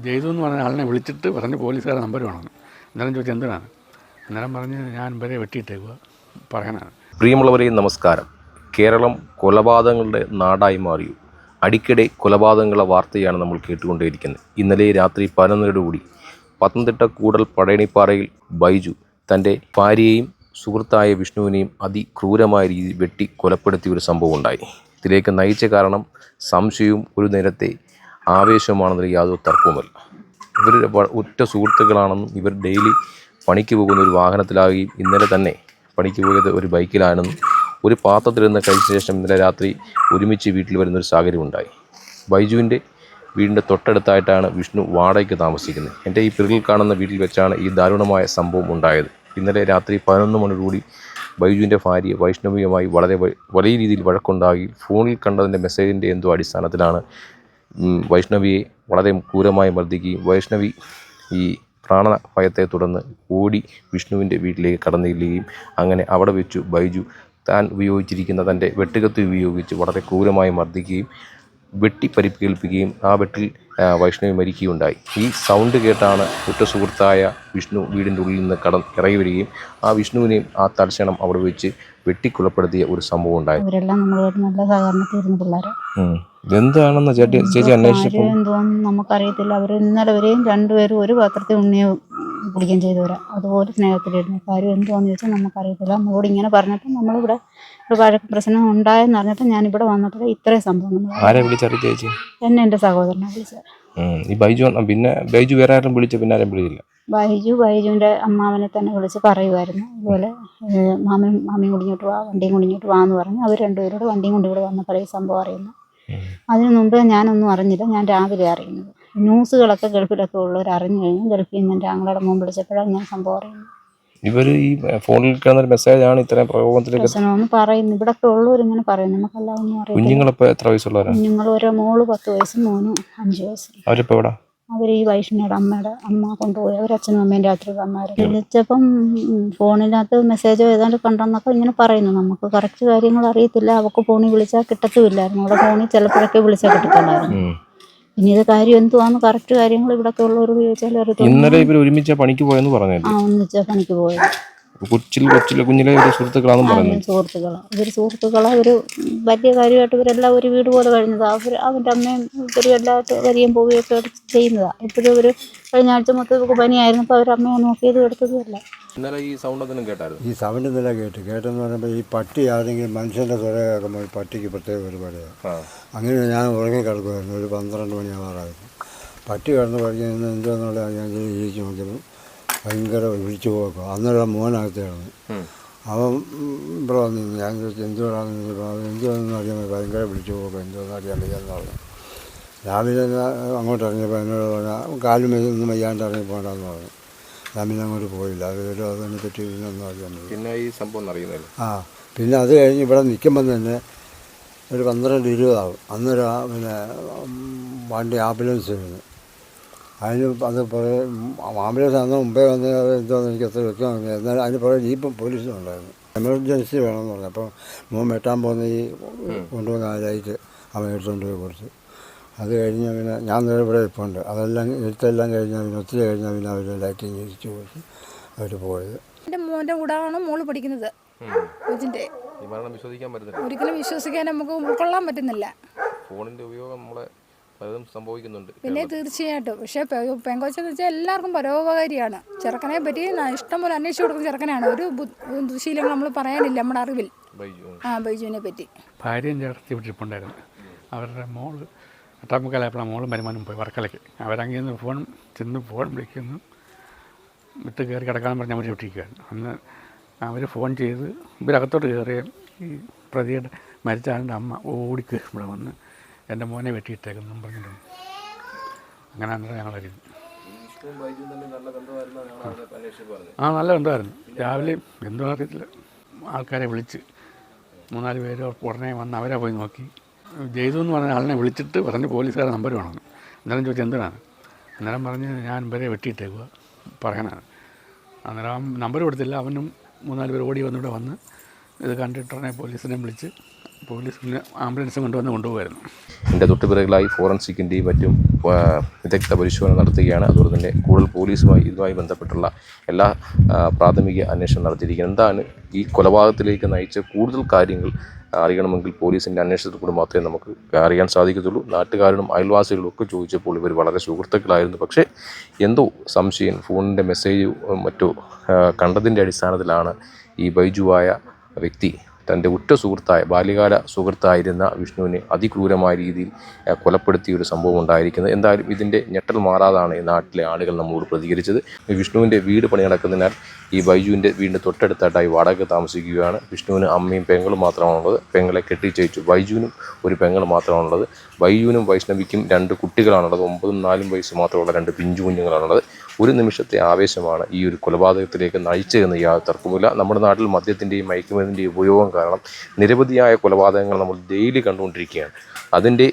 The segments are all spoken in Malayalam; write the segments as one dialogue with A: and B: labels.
A: ജയ്തു എന്ന് പറഞ്ഞ ആളിനെ വിളിച്ചിട്ട് പറഞ്ഞ് പോലീസുകാരുടെ നമ്പർ വേണമെന്ന്. അന്നേരം ചോദിച്ചാൽ എന്തിനാണ്? അന്നേരം പറഞ്ഞ് ഞാൻ ഇവരെ വെട്ടിയിട്ടേക്കുക പറയാനാണ്.
B: പ്രിയമുള്ളവരെ നമസ്കാരം. കേരളം കൊലപാതകങ്ങളുടെ നാടായി മാറിയു. അടിക്കടി കൊലപാതകങ്ങളുടെ വാർത്തയാണ് നമ്മൾ കേട്ടുകൊണ്ടേയിരിക്കുന്നത്. ഇന്നലെ രാത്രി 11:30 പത്തനംതിട്ട കൂടൽ പഴയണിപ്പാറയിൽ ബൈജു തൻ്റെ ഭാര്യയെയും സുഹൃത്തായ വിഷ്ണുവിനെയും അതിക്രൂരമായ രീതിയിൽ വെട്ടി കൊലപ്പെടുത്തിയ ഒരു സംഭവം ഉണ്ടായി. ഇതിലേക്ക് നയിച്ച കാരണം സംശയവും ഒരു നേരത്തെ ആവേശമാണെന്നതിൽ യാതൊരു തർക്കവുമല്ല. ഇവർ ഉറ്റ സുഹൃത്തുക്കളാണെന്നും ഇവർ ഡെയിലി പണിക്ക് പോകുന്ന ഒരു വാഹനത്തിലാകുകയും ഇന്നലെ തന്നെ പണിക്ക് പോയത് ഒരു ബൈക്കിലാണെന്നും ഒരു പാത്രത്തിൽ നിന്ന് കഴിച്ച ശേഷം ഇന്നലെ രാത്രി ഒരുമിച്ച് വീട്ടിൽ വരുന്നൊരു സാഹചര്യമുണ്ടായി. ബൈജുവിൻ്റെ വീടിൻ്റെ തൊട്ടടുത്തായിട്ടാണ് വിഷ്ണു വാടകയ്ക്ക് താമസിക്കുന്നത്. എൻ്റെ ഈ പിറകിൽ കാണുന്ന വീട്ടിൽ വെച്ചാണ് ഈ ദാരുണമായ സംഭവം ഉണ്ടായത്. ഇന്നലെ രാത്രി 11 മണിയോടുകൂടി ബൈജുവിൻ്റെ ഭാര്യ വൈഷ്ണവിയുമായി വലിയ രീതിയിൽ വഴക്കുണ്ടാക്കി. ഫോണിൽ കണ്ടതിൻ്റെ മെസ്സേജിൻ്റെ എന്തോ അടിസ്ഥാനത്തിലാണ് വൈഷ്ണവിയെ വളരെ ക്രൂരമായി മർദ്ദിക്കുകയും വൈഷ്ണവി ഈ പ്രാണഭയത്തെ തുടർന്ന് ഓടി വിഷ്ണുവിൻ്റെ വീട്ടിലേക്ക് കടന്നു ചെല്ലുകയും അങ്ങനെ അവിടെ വെച്ചു ബൈജു താൻ ഉപയോഗിച്ചിരിക്കുന്ന തൻ്റെ വെട്ടുകത്തി ഉപയോഗിച്ച് വളരെ ക്രൂരമായി മർദ്ദിക്കുകയും വെട്ടി പരിക്കേൽപ്പിക്കുകയും ആ വെട്ടിൽ വൈഷ്ണവി മരിക്കുകയുണ്ടായി. ഈ സൗണ്ട് കേട്ടാണ് ഉറ്റ സുഹൃത്തായ വിഷ്ണു വീടിൻ്റെ ഉള്ളിൽ നിന്ന് ഇറങ്ങി വരികയും ആ വിഷ്ണുവിനെയും ആ തൽക്ഷണം അവിടെ വെച്ച് വെട്ടിക്കൊലപ്പെടുത്തിയ ഒരു സംഭവം ഉണ്ടായി.
C: അവരെല്ലാം നമ്മളോട് നല്ല സഹകരണത്തിരുന്ന പിള്ളേരെ.
B: എന്താണെന്ന് ചേച്ചി അന്വേഷിച്ചപ്പോൾ
C: എന്തോന്നും നമുക്കറിയത്തില്ല. അവർ ഇന്നലെ വരെയും രണ്ടുപേരും ഒരു പാത്രത്തിൽ ഉണ്ണിയെ കുടിക്കുകയും ചെയ്തവരാ. അതുപോലെ സ്നേഹത്തിലിരുന്നു. കാര്യം എന്തുവാന്ന് ചോദിച്ചാൽ നമുക്കറിയത്തില്ല. നമ്മളോട് ഇങ്ങനെ പറഞ്ഞിട്ട് നമ്മളിവിടെ ഒരു വഴക്ക് പ്രശ്നം ഉണ്ടായെന്ന് അറിഞ്ഞിട്ട് ഞാനിവിടെ വന്നിട്ട് ഇത്രയും സംഭവം
B: ആരെ വിളിച്ചറിയിച്ച ചേച്ചി?
C: എന്നെ എൻ്റെ സഹോദരനെ വിളിച്ചത്.
B: ഈ ബൈജു പിന്നെ ബൈജു വേറെ ആരും വിളിച്ച പിന്നെ ആരും വിളിച്ചില്ല.
C: ബൈജുവിൻ്റെ അമ്മാവനെ തന്നെ വിളിച്ച് പറയുമായിരുന്നു. അതുപോലെ മാമിയും കുടിഞ്ഞോട്ട് വാ, വണ്ടിയും കുടിഞ്ഞോട്ട് വാ എന്ന് പറഞ്ഞ് അവർ രണ്ടുപേരോട് വണ്ടിയും കൊണ്ട് ഇവിടെ വന്നപ്പോൾ ഈ സംഭവം അറിയുന്നു. അതിനു മുമ്പ് ഞാനൊന്നും അറിഞ്ഞില്ല. ഞാൻ രാവിലെ അറിയുന്നത്. ന്യൂസുകളൊക്കെ ഗൾഫിലൊക്കെ ഉള്ളവർ അറിഞ്ഞു കഴിഞ്ഞു. ഗൾഫിൽ നിന്ന് എൻ്റെ ആങ്ങളുടെ മുമ്പ് വിളിച്ചപ്പോഴാണ് ഞാൻ സംഭവം അറിയുന്നത്.
B: ഇവർ ഈ ഫോണിൽ കാണുന്ന മെസ്സേജാണ് ഇത്രയും
C: പ്രശ്നമെന്ന് പറയുന്നു. ഇവിടൊക്കെ ഉള്ളവർ ഇങ്ങനെ പറയുന്നു. നമുക്കെല്ലാം ഒന്നും അറിയാം.
B: കുഞ്ഞുങ്ങളിപ്പോൾ എത്ര വയസ്സുള്ളവരാണ്?
C: കുഞ്ഞുങ്ങൾ ഒരു മോള് 10 വയസ്സും മോനും 5 വയസ്സും.
B: അവരിപ്പോൾ എവിടെ?
C: അവർ ഈ വൈഷ്ണയുടെ അമ്മ കൊണ്ടുപോയി. അവരച്ഛനും അമ്മയും രാത്രി വന്മാർ വിളിച്ചപ്പം ഫോണിനകത്ത് മെസ്സേജോ ഏതാണ്ട് കണ്ടെന്നൊക്കെ ഇങ്ങനെ പറയുന്നു. നമുക്ക് കറക്റ്റ് കാര്യങ്ങൾ അറിയത്തില്ല. അവൾക്ക് ഫോണിൽ വിളിച്ചാൽ കിട്ടത്തുമില്ലായിരുന്നു. അവിടെ ഫോണിൽ ചിലപ്പോഴൊക്കെ വിളിച്ചാൽ കിട്ടത്തുണ്ടായിരുന്നു. ഇനി ഇത് കാര്യം എന്തുവാന്ന് കറക്റ്റ് കാര്യങ്ങൾ ഇവിടൊക്കെ ഉള്ളവർ ചോദിച്ചാൽ
B: ഇന്നലെ ഇവർ ഒരുമിച്ച് പണിക്ക് പോയെന്ന് പറഞ്ഞു.
C: ഒന്നിച്ച പണിക്ക് പോയത്
B: കുഞ്ഞിലെ സുഹൃത്തുക്കളാണെന്ന് പറഞ്ഞു.
C: ഇവർ സുഹൃത്തുക്കളാ. ഒരു വലിയ കാര്യമായിട്ട് ഇവരെല്ലാം ഒരു വീട് പോലെ കഴിഞ്ഞതാ. അവൻ്റെ അമ്മയും ഇവരും എല്ലായിട്ട് വരികയും പോവുകയൊക്കെ ചെയ്യുന്നതാ. എപ്പോഴും ഒരു കഴിഞ്ഞ ആഴ്ച മൊത്തം ഇവർക്ക് പനിയായിരുന്നപ്പോൾ അവരമ്മയെ നോക്കിയത് എടുത്തതുമല്ല.
B: ഈ
D: സൗണ്ട് ഇന്നലെ കേട്ടെന്ന് പറയുമ്പോൾ ഈ പട്ടി ആരെങ്കിലും മനുഷ്യൻ്റെ സ്വര കേൾക്കുമ്പോൾ പട്ടിക്ക് പ്രത്യേക പരിപാടിയാണ്. അങ്ങനെ ഞാൻ ഉറങ്ങി കിടക്കുമായിരുന്നു. ഒരു 12 മണിയാവാറായിരുന്നു. പട്ടി കിടന്ന് പഠിക്കുന്ന എന്താണെന്നുള്ള ഞാൻ ജീവിച്ച് നോക്കിയപ്പോൾ ഭയങ്കര വിളിച്ചു പോക്കും. അന്നേരം മോനകത്ത് കിടന്നു. അവൻ ഇവിടെ വന്നു. ഞാൻ ചോദിച്ചു എന്തുവാണെന്ന് അറിയാൻ ഭയങ്കര വിളിച്ചു പോക്കും. എന്തുവാണെന്ന് അറിയാൻ വയ്യാന്ന് പറഞ്ഞു. രാവിലെ അങ്ങോട്ട് ഇറങ്ങിയപ്പോൾ എന്നോട് പറഞ്ഞാൽ കാലും ഒന്നും വയ്യാണ്ട് ഇറങ്ങി പോകണ്ടെന്ന് പറഞ്ഞു. ഞാൻ പിന്നെ അങ്ങോട്ട് പോയില്ല. അതിനെ പറ്റി ഒന്നും അറിയാൻ
B: പിന്നെ ഈ സംഭവം അറിയുന്നില്ല.
D: പിന്നെ അത് കഴിഞ്ഞ് ഇവിടെ നിൽക്കുമ്പം തന്നെ ഒരു 12-20 ആവും. അന്നേരം പിന്നെ വണ്ടി ആംബുലൻസ് വരുന്നു. അതിന് അത് ആംബുലൻസ് അന്ന് മുമ്പേ വന്ന് എന്താണെന്ന് എനിക്ക് അത്ര വ്യക്തമാണ്. എന്നാൽ അതിന് പുറകെ ജീപ്പും പോലീസും ഉണ്ടായിരുന്നു. എമർജൻസി വേണമെന്ന് പറഞ്ഞു. അപ്പോൾ മോൻ വെട്ടാൻ പോകുന്ന ഈ കൊണ്ടുവന്ന ആ ലൈറ്റ് അവൻ എടുത്തുകൊണ്ട് പോയി കൊടുത്തു. അത് കഴിഞ്ഞ് പിന്നെ ഞാൻ നേരെ ഇവിടെ ഇപ്പോണ്ട്. അതെല്ലാം എഴുത്തെല്ലാം കഴിഞ്ഞാൽ പിന്നെ ഒത്തിരി കഴിഞ്ഞാൽ പിന്നെ അവർ ലൈറ്റിങ് തിരിച്ചു കൊടുത്ത് അവർ പോയത്.
E: എൻ്റെ മോൻ്റെ കൂടാണ് മോള് പഠിക്കുന്നത്. കൊച്ചിൻ്റെ ഒരിക്കലും വിശ്വസിക്കാൻ നമുക്ക് ഉൾക്കൊള്ളാൻ പറ്റുന്നില്ല.
B: ഫോണിൻ്റെ ഉപയോഗം നമ്മളെ പലതും സംഭവിക്കുന്നുണ്ട്.
E: പിന്നെ തീർച്ചയായിട്ടും. പക്ഷേ പെങ്കൊച്ചെന്ന് വെച്ചാൽ എല്ലാവർക്കും പരോപകാരിയാണ്. ചെറുക്കനെ പറ്റി ഇഷ്ടംപോലെ അന്വേഷിച്ച് കൊടുക്കുന്ന ചെറുക്കനാണ്. ഒരു ദുശീലങ്ങൾ നമ്മൾ പറയാനില്ല നമ്മുടെ അറിവിൽ. ബൈജുവിനെ പറ്റി
A: ഭാര്യയും ചേർത്തി വിട്ടിട്ടുണ്ടായിരുന്നു. അവരുടെ മോള് 8:45 മോളും വരുമാനം പോയി വർക്കലയ്ക്ക്. അവരങ്ങനെ നിന്ന് ഫോൺ വിളിക്കുന്നു. വിട്ട് കയറി കിടക്കാൻ പറഞ്ഞ് അവർ വിട്ടിരിക്കുകയാണ്. അന്ന് അവർ ഫോൺ ചെയ്ത് ഇവരകത്തോട്ട് കയറുകയും ഈ പ്രതിയുടെ മരിച്ച ആളുടെ അമ്മ ഓടിക്ക് ഇവിടെ വന്ന് എൻ്റെ മോനെ വെട്ടിയിട്ടേക്കെന്നും പറഞ്ഞിട്ടുണ്ട്. അങ്ങനെ അന്നേരം ഞങ്ങളറിയുന്നു. നല്ല ബന്ധമായിരുന്നു. രാവിലെ എന്തോ അറിയത്തില്ല, ആൾക്കാരെ വിളിച്ച് 3-4 പേര് ഉടനെ വന്ന് അവരെ പോയി നോക്കി. ജയ്തു എന്ന് പറഞ്ഞ ആളിനെ വിളിച്ചിട്ട് പറഞ്ഞ് പോലീസുകാരുടെ നമ്പർ വേണമെന്ന്. അന്നേരം ചോദിച്ചാൽ എന്തിനാണ്? അന്നേരം പറഞ്ഞ് ഞാൻ ഇവരെ വെട്ടിയിട്ടേക്കുക പറയാനാണ്. അന്നേരം നമ്പർ കൊടുത്തില്ല. അവനും 3-4 പേർ ഓടി വന്നിവിടെ വന്ന് ഇത് കണ്ടിട്ടുടനെ പോലീസിനെ വിളിച്ച് പോലീസിന് ആംബുലൻസ് കൊണ്ടുപോകുമായിരുന്നു.
B: ഇതിൻ്റെ തൊട്ടുപിറകിലായി ഫോറൻസിക്കിൻ്റെയും മറ്റും വിദഗ്ധ പരിശോധന നടത്തുകയാണ്. അതുപോലെ തന്നെ കൂടുതൽ ഇതുമായി ബന്ധപ്പെട്ടുള്ള എല്ലാ പ്രാഥമിക അന്വേഷണം നടത്തിയിരിക്കുന്നത്. എന്താണ് ഈ കൊലപാതകത്തിലേക്ക് നയിച്ച കൂടുതൽ കാര്യങ്ങൾ അറിയണമെങ്കിൽ പോലീസിൻ്റെ അന്വേഷണത്തിൽ കൂടി മാത്രമേ നമുക്ക് അറിയാൻ സാധിക്കത്തുള്ളൂ. നാട്ടുകാരും അയൽവാസികളും ഒക്കെ ചോദിച്ചപ്പോൾ ഇവർ വളരെ സുഹൃത്തുക്കളായിരുന്നു. പക്ഷേ എന്തോ സംശയം ഫോണിൻ്റെ മെസ്സേജ് മറ്റോ കണ്ടതിൻ്റെ അടിസ്ഥാനത്തിലാണ് ഈ ബൈജുവായ വ്യക്തി തൻ്റെ ഉറ്റ സുഹൃത്തായ ബാല്യകാല സുഹൃത്തായിരുന്ന വിഷ്ണുവിനെ അതിക്രൂരമായ രീതിയിൽ കൊലപ്പെടുത്തിയ ഒരു സംഭവം ഉണ്ടായിരിക്കുന്നത്. എന്തായാലും ഇതിൻ്റെ ഞെട്ടൽ മാറാതാണ് ഈ നാട്ടിലെ ആളുകൾ നമ്മളോട് പ്രതികരിച്ചത്. വിഷ്ണുവിൻ്റെ വീട് പണി നടക്കുന്നതിനാൽ ഈ ബൈജുവിൻ്റെ വീടിൻ്റെ തൊട്ടടുത്തായിട്ടായി വാടക താമസിക്കുകയാണ്. വിഷ്ണുവിന് അമ്മയും പെങ്ങളും മാത്രമാണുള്ളത്. പെങ്ങളെ കെട്ടിച്ചയച്ചു. ബൈജുവിനും ഒരു പെങ്ങൾ മാത്രമാണുള്ളത്. ബൈജുവിനും വൈഷ്ണവിക്കും 2 കുട്ടികളാണുള്ളത്. 9ഉം 4ഉം വയസ്സ് മാത്രമുള്ള 2 പിഞ്ചു കുഞ്ഞുങ്ങളാണുള്ളത്. ഒരു നിമിഷത്തെ ആവേശമാണ് ഈ ഒരു കൊലപാതകത്തിലേക്ക് നയിച്ചതെന്ന് യാതൊരു തർക്കവുമില്ല. നമ്മുടെ നാട്ടിൽ മദ്യത്തിൻ്റെയും മയക്കുമരുന്നിൻ്റെയും ഉപയോഗം കാരണം നിരവധിയായ കൊലപാതകങ്ങൾ നമ്മൾ ഡെയിലി കണ്ടുകൊണ്ടിരിക്കുകയാണ്. അതിൻ്റെ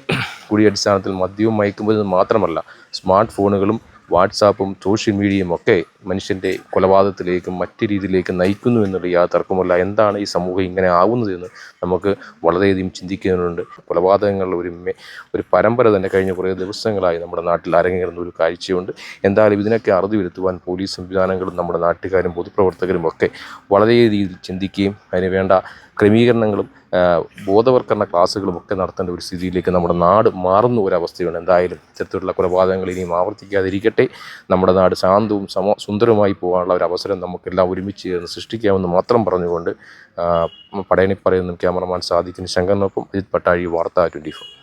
B: കൂടി അടിസ്ഥാനത്തിൽ മദ്യവും മയക്കുമരുന്നും മാത്രമല്ല, സ്മാർട്ട് ഫോണുകളും വാട്സാപ്പും സോഷ്യൽ മീഡിയയും ഒക്കെ മനുഷ്യൻ്റെ കൊലപാതകത്തിലേക്കും മറ്റു രീതിയിലേക്ക് നയിക്കുന്നു എന്നുള്ള യാതൊരു തർക്കമല്ല. എന്താണ് ഈ സമൂഹം ഇങ്ങനെ ആവുന്നതെന്ന് നമുക്ക് വളരെയധികം ചിന്തിക്കുന്നുണ്ട്. കൊലപാതകങ്ങളുടെ ഒരു പരമ്പര തന്നെ കഴിഞ്ഞ കുറേ ദിവസങ്ങളായി നമ്മുടെ നാട്ടിൽ അരങ്ങേറുന്ന ഒരു കാഴ്ചയുണ്ട്. എന്തായാലും ഇതിനൊക്കെ അറുതി വരുത്തുവാൻ പോലീസ് സംവിധാനങ്ങളും നമ്മുടെ നാട്ടുകാരും പൊതുപ്രവർത്തകരും ഒക്കെ വളരെ രീതിയിൽ ചിന്തിക്കുകയും അതിന് വേണ്ട ക്രമീകരണങ്ങളും ബോധവൽക്കരണ ക്ലാസ്സുകളും ഒക്കെ നടത്തേണ്ട ഒരു സ്ഥിതിയിലേക്ക് നമ്മുടെ നാട് മാറുന്ന ഒരവസ്ഥയാണ്. എന്തായാലും ഇത്തരത്തിലുള്ള കൊലപാതകങ്ങൾ ഇനിയും ആവർത്തിക്കാതിരിക്കട്ടെ. നമ്മുടെ നാട് ശാന്തവും സുന്ദരമായി പോകാനുള്ള ഒരു അവസരം നമുക്കെല്ലാം ഒരുമിച്ച് ചേർന്ന് സൃഷ്ടിക്കാമെന്ന് മാത്രം പറഞ്ഞുകൊണ്ട് പടയണിപ്പറയുന്ന ക്യാമറമാൻ സാദിഖിന് ശങ്കറിനൊപ്പം അജിത് പട്ടാഴി, വാർത്ത 24.